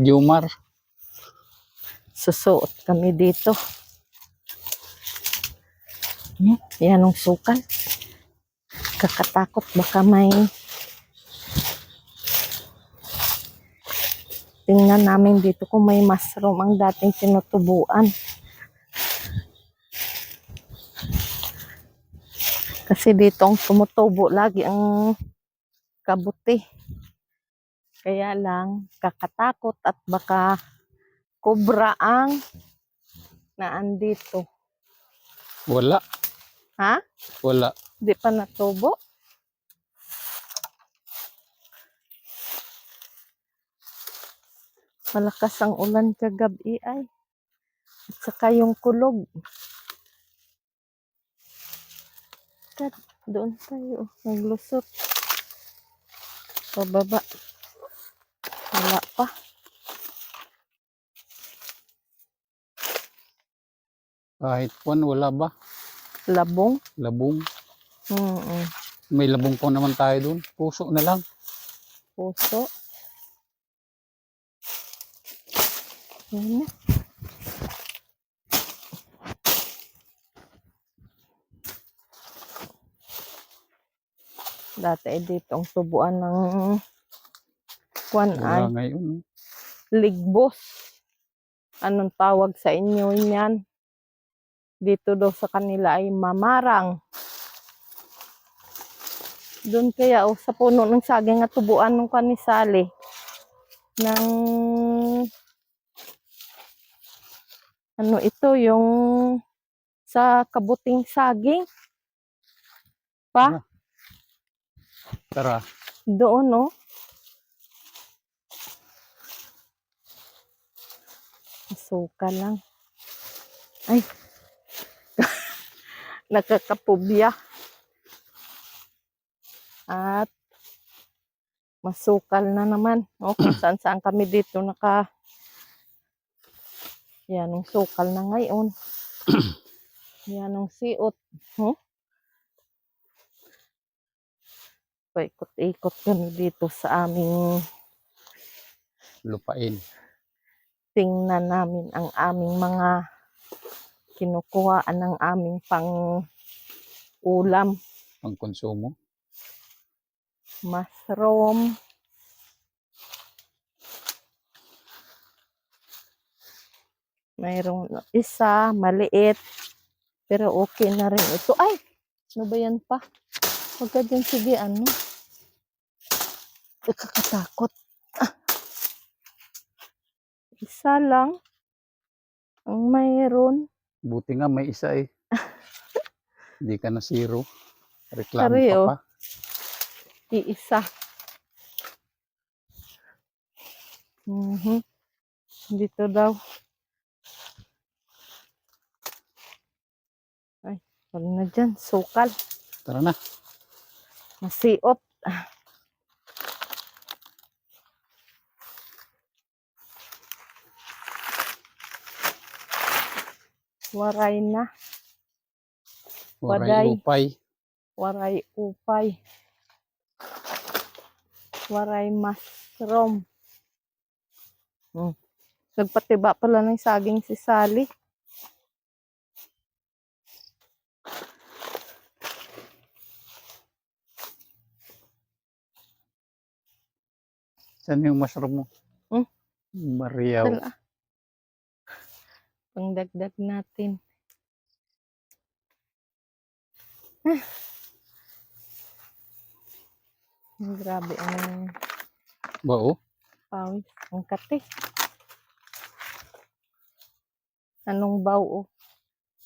Jomar. Susuot kami dito. Yan ang sukal. Kakatakot baka may tingnan namin dito kung may mushroom ang dating tinutubuan. Kasi dito ang tumutubo lagi ang kabuti. Kaya lang kakatakot at baka kubra ang naandito. Wala. Ha? Wala. Di pa natubo? Malakas ang ulan kagabi ay. At saka yung kulog. Doon tayo. Naglusot. Pababa. Wala pa. Kahit pan, wala ba? Labong. Labong. May labong po naman tayo doon. Puso na lang. Puso. Yan na. Dati dito ang tubuan ng kwan ay ngayon. ligbos. Anong tawag sa inyo yan? Dito daw sa kanila ay mamarang. Doon kaya sa puno ng saging at tubuan ng kanisali ng ano ito yung sa kabuting saging pa. Tara. Doon no. Suka lang. Ay. Nakakapubya. At masukal na naman. O kung saan kami dito yan ang sukal na ngayon. Yan ang siot. Paikot-ikot kami dito sa aming lupain. Tingnan namin ang aming mga kinukuhaan ng aming pang-ulam. Pang-konsumo. Mushroom. Mayroong isa, maliit. Pero okay na rin ito. Ay! Ano ba yan pa? Huwag ka dyan, sige, ano? Kakatakot. Isa lang. Ang mayroon. Buti nga may isa eh. Hindi ka na zero. Reklamo Sorry, ka pa. Iisa. Dito daw. Ay, wala na dyan. Sukal. Tara na. Masiot. Waray na. Waray upay. Waray upay. Waray mushroom. Nagpatiba pala ng saging si Sally. Saan yung mushroom mo? Mariaw. Pangdagdag natin. Grabe ang bao. Pawis. Ang kate. Anong bao?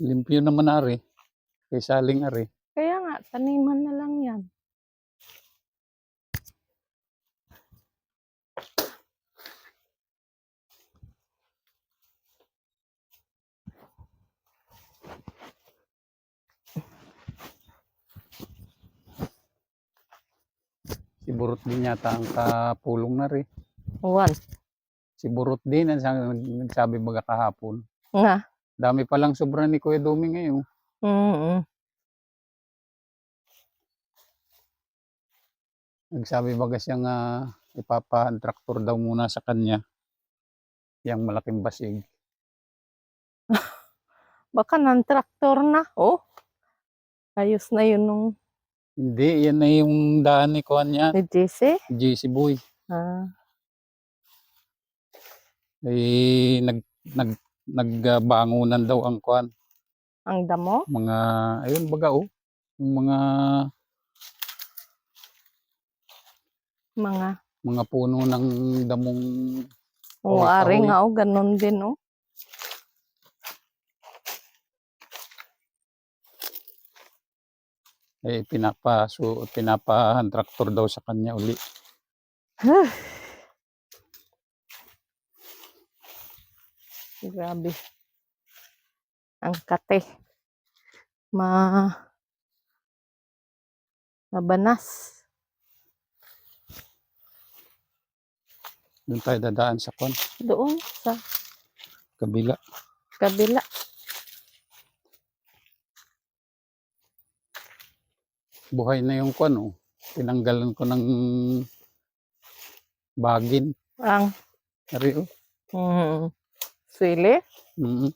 Limpyo naman ari. Kay saling ari. Kaya nga, taniman na lang yan. Si Burot din yata ang kapulong na rin. One. Si Burot din ang nagsabi baga kahapon. Nga. Dami palang sobra ni Kuya Domi ngayon. Nagsabi baga siya nga ipapa-traktor daw muna sa kanya. Yang malaking basig. Baka ng traktor na. Oh, ayos na yun nung Hindi, yan na yung daan ni Kuan yan. ni JC. JC Boy. Ah, Eh, nagbangunan daw ang Kuan. ang damo. Mga, ayun baga oh. Yung mga puno ng damong Oo, kahoy-kahoy. ari nga oh, ganun din oh. Eh, pinapa-traktor daw sa kanya uli. Grabe. Ang kate. Mabanas. Doon tayo dadaan sa Kuan. Doon sa Kabila. kabila. Buhay na yung Kuan oh. Tinanggalan ko ng bagin. Ang Ari oh. sili. Mm.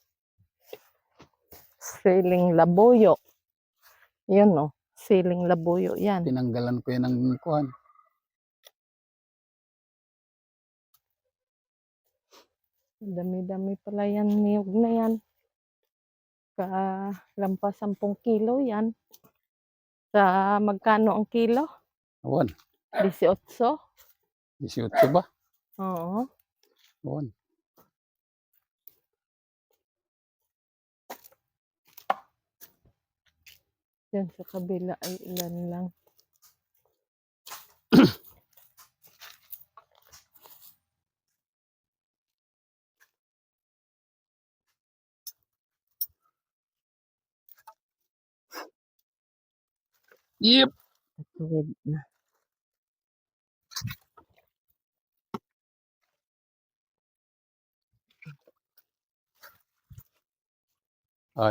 Siling labuyo. Yun oh. Siling labuyo yan. Tinanggalan ko yan ng Kuan. Dami-dami pala yan, niyog na yan. Lampas 10 kilo yan. Sa magkano ang kilo? Awan. 18. 18 ba? Oo. Awan. Yan sa kabila ay ilan lang. Yep. Tuwid na.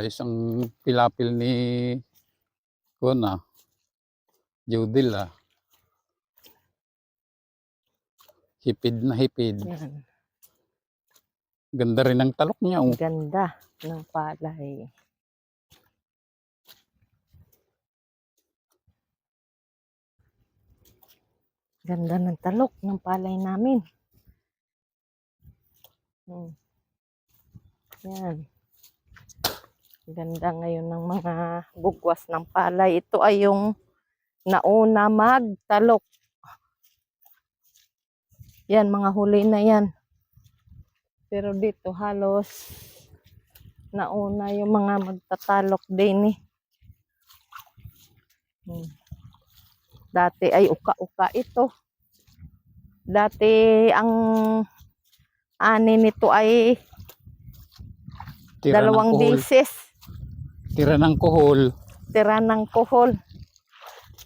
Isang pilapil ni Kuan ah. Judil ah. Hipid na hipid. Yan. Ganda rin ang talok niya oh. Ganda ng palay. Ganda ng talok ng palay namin. Yan. Ganda ngayon ng mga bugwas ng palay. Ito ay yung nauna magtalok. Yan, mga huli na yan. Pero dito halos nauna yung mga magtatalok din eh. Dati ay uka-uka ito. Dati ang ani nito ay Tira ng 2 kuhol. beses. Tira ng kuhol. Tira ng kuhol.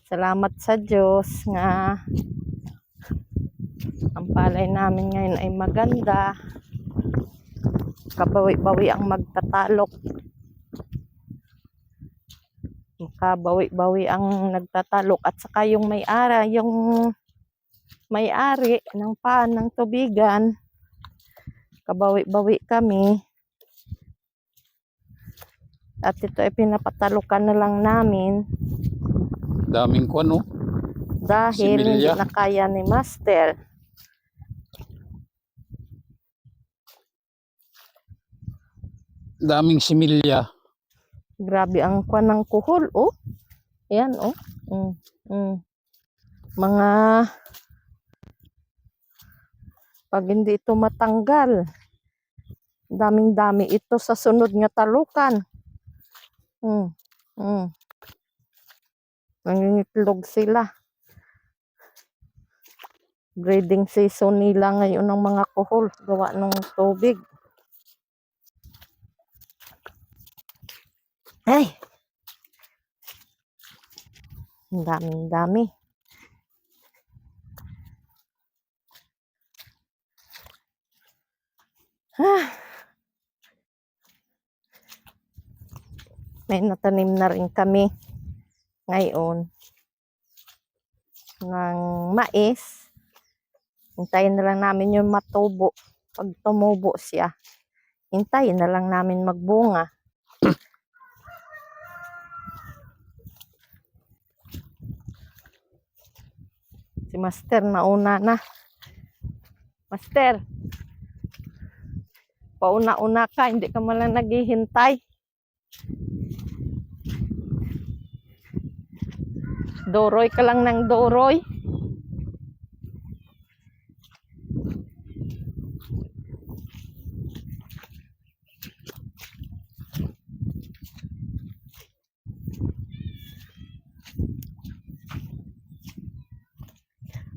Salamat sa Diyos nga ang palay namin ngayon ay maganda. Kabawi-bawi ang magtatalok. Makabawi-bawi ang nagtatalok at saka yung may-ari ng ng tubigan. Kabawi-bawi kami. At ito ay pinapatalukan na lang namin. Daming Kuan oh. Dahil hindi Similya. na kaya ni Master. Daming similya. Grabe ang kwan ng kuhol, oh. Ayan, oh. Mga pag hindi ito matanggal, daming-dami ito sa sunod nga talukan. Nangingitlog sila. Breeding season nila ngayon ng mga kuhol, gawa ng tubig. Ay! Ang daming-dami. May natanim na rin kami ngayon ng mais. Hintayin na lang namin yung matubo Pag tumubo siya, hintayin na lang namin magbunga. Si Master nauna na. Master, pauna-una ka, hindi ka man lang naghihintay. Doroy ka lang ng doroy.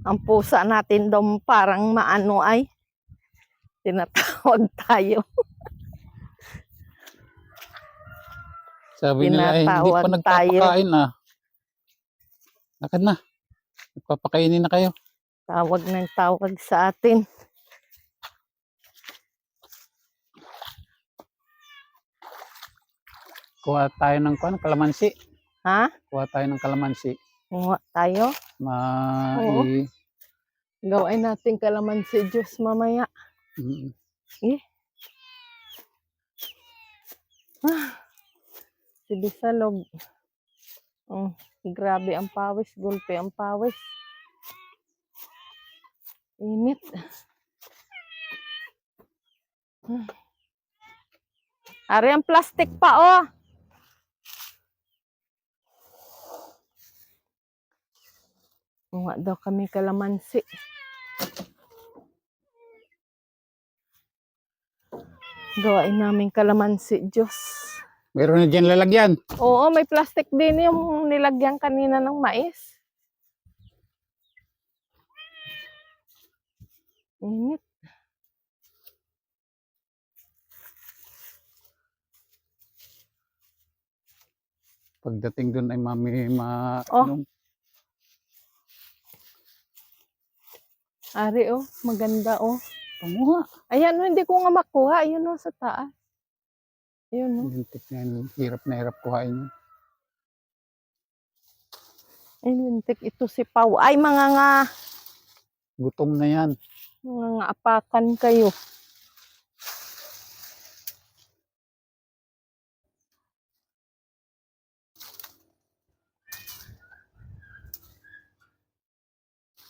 Ang pusa natin daw parang maano ay tinatawag tayo. Sabi nila hindi Tinatawag pa nagpapakain ah. Lakad na. Nagpapakainin na kayo. Tawag ng tawag sa atin. Kuha tayo ng kalamansi. Ha? Kuha tayo ng kalamansi. Kumuha tayo. Oo. Gawain natin kalamansi juice mamaya. Mm. Si Bisalog. Grabe ang pawis. Gulpe ang pawis. Init. Ari ang plastic pa oh. Kumuha daw kami kalamansi. Gawain namin kalamansi juice. Meron na dyan lalagyan. Oo, may plastic din yung nilagyan kanina ng mais. Init. Pagdating doon ay Oh. Ari oh, maganda oh. Panguha. Ayan oh, hindi ko nga makuha. Ayun oh, sa taas. Ayun oh. Lintik na yun. Hirap na hirap kuhain yun. Ay, lintik ito si Pau. Ay, mga Gutom na yan. apakan kayo.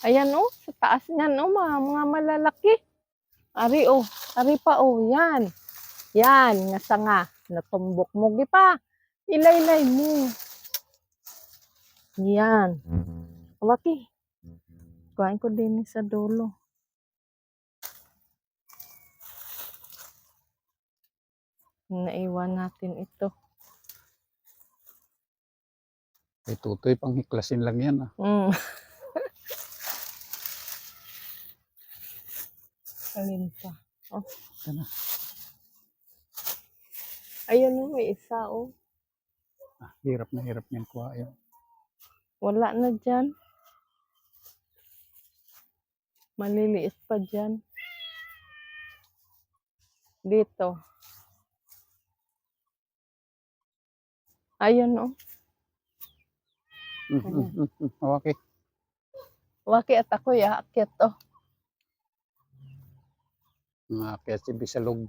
Ayan oh, sa taas niyan oh, mga malalaki. Ari oh, ari pa oh, yan. Yan, nga sanga. Natumbok mo, gipa. Ilaylay mo. Yan. Waki. Kuhain ko din sa dulo. Naiwan natin ito. Ay tutoy, panghiklasin lang yan ah. Alin pa? Oh. Ano? Ayun oh, may isa oh. Hirap na hirap yan kuhain. Wala na dyan. Maliliit pa dyan. Dito. Ayun oh. Okay. Waki at ako akit oh. Kaya si Bisalog.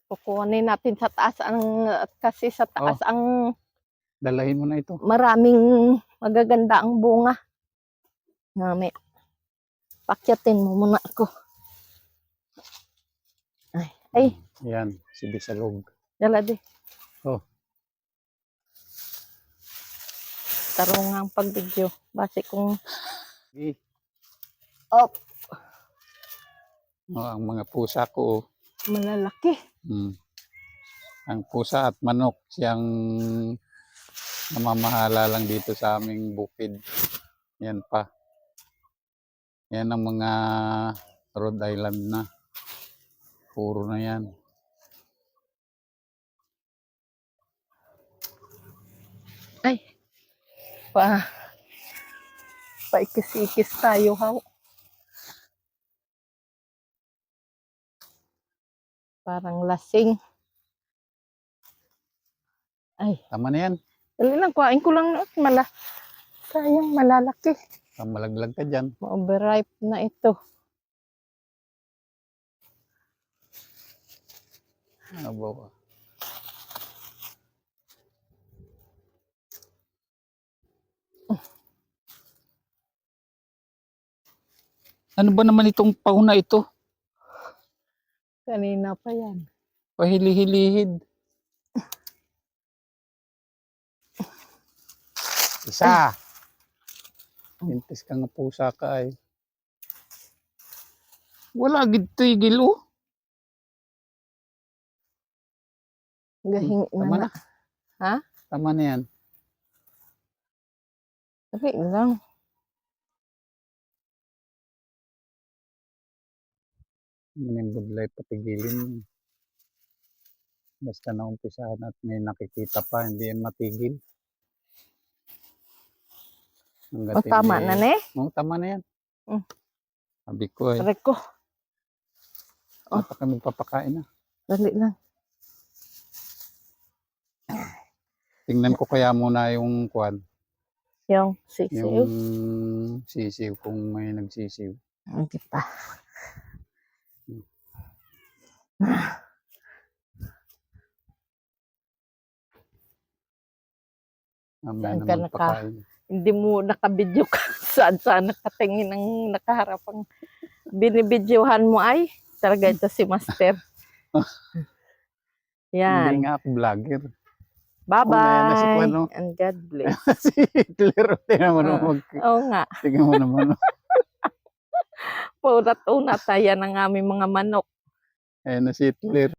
Kukunin natin sa taas kasi sa taas ang Dalahin mo na ito. maraming magaganda ang bunga. Nami. Pakyatin mo muna ako. Ay. Yan, si Bisalog. Dala di. Oh. Tarungang pag-video. Base kung Oh, ang mga pusa ko. Malalaki. Ang pusa at manok siyang namamahala lang dito sa aming bukid. Yan pa. Yan ang mga Rhode Island na. Puro na yan. Ay. Paikis-ikis tayo haw. Parang lasing. Ay. Tama na yan. Dali lang, kuhain ko lang. Sayang, malalaki. Malaglag ka dyan. Ma-overripe na ito. Abaw. Ano ba naman itong pauna ito? Kanina pa yan. Pahili-hilihid. Isa. Pintis ka nga pusa ka ay. Wala gid tigil oh. Gahingi Tama na. na. Ha? Tama na yan. Sabi lang. Maning budlay patigilin. Basta naumpisahan at may nakikita pa, hindi yan matigil. O tama na ne? Oo, tama na yan. Mm. Sabi ko ay, Aray ko. dapat kami papakain na. Dali lang. Tingnan ko kaya muna yung kwan, Yung sisiw. yung sisiw, kung may nagsisiw. Hindi pa. Mamaya Saan ka naman pakain. Hindi mo nakabidyo ka. Saan nakatingin ang nakaharap ang binibidyohan mo ay. Talaga ito si Master. Hindi Yan. nga ako vlogger. Bye-bye. Na si Kwan, no? And God bless. Si Hitler, tingnan mo naman. Oo nga. Tingnan mo naman. Paulat-unat. Yan ang aming mga manok. Ayan na si Hitler.